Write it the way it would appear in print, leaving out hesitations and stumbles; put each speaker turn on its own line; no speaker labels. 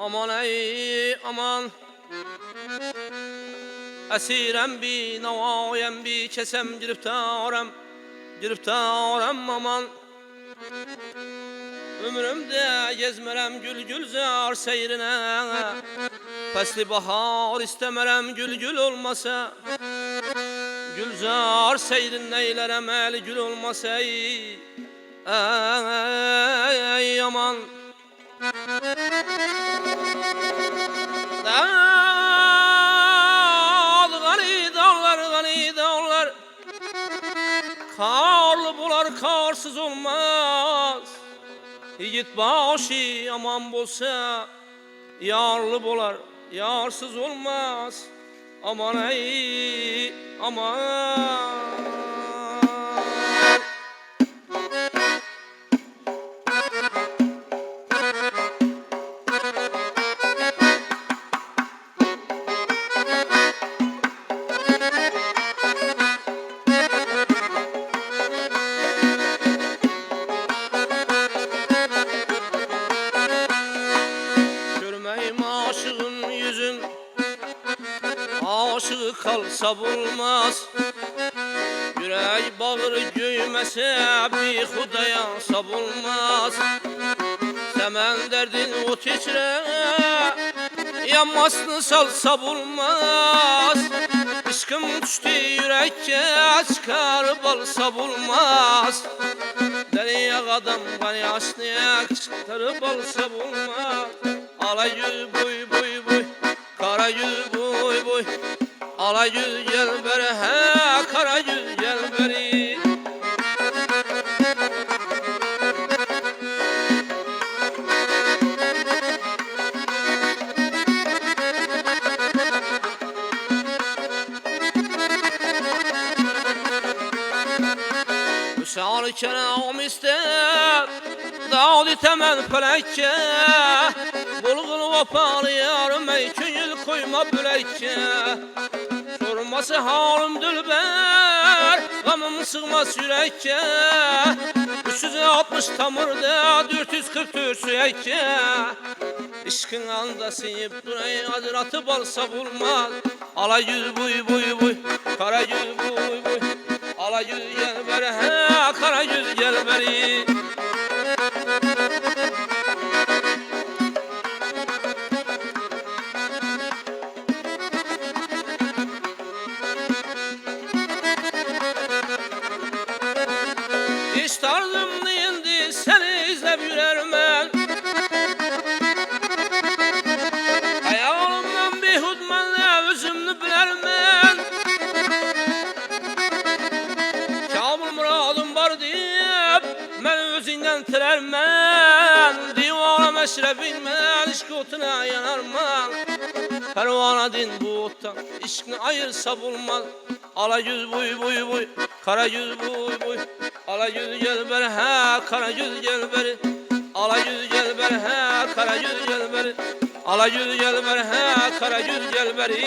Aman ey aman Esirem bi navayem bi kesem giriftarem aman Ömrümde gezmerem gül gülzar seyrine Fesli bahar istemerem gül olmasa Gülzar seyrin neylerem el gül olmasa ey aman Gani dağlar Karlı bular karsız olmaz Yiğit başı aman bolsa Yarlı bular yarsız olmaz Aman ey aman Aşığın yüzün aşığı kalsa bulmaz Yürek bağır göymese bir hudaya sabulmaz Semen derdin ot içre yanmasını salsa bulmaz Işkım düştü yürekke çıkar balsa bulmaz Deriye kadam gani aşniyak çıkar balsa bulmaz Alayı boy boy boy Kara yüz boy boy Ala yüz gel beri he Kara yüz gel beri Müsal kelam ister Dağdı temen felekke Bulgul vapalı yarım ey köyül koyma bülekke Sorması halim dülber Gamım sığmaz yürekke 360 tamırda 444 süyekke İşkın anda sıyıp durayı adratı balsa bulmaz Ala yüz boy boy boy Kara yüz boy boy Ala yüz gel beri he Kara yüz gel beri Tarzım indi seni izlep yürerim ben Hayalımdan bir hudmanla özümlü bilerim ben Kamil muradım var deyip ben özünden tirerim ben Divana meşrebin ben işk otuna yanarım ben Pervana din bu ottan işkini ayırsa bulmaz Ala yüz boy boy boy Kara yüz boy boy Ala yüz gel beri he Kara yüz gel beri Ala yüz gel beri he Kara yüz gel beri Ala yüz gel beri he Kara yüz gel beri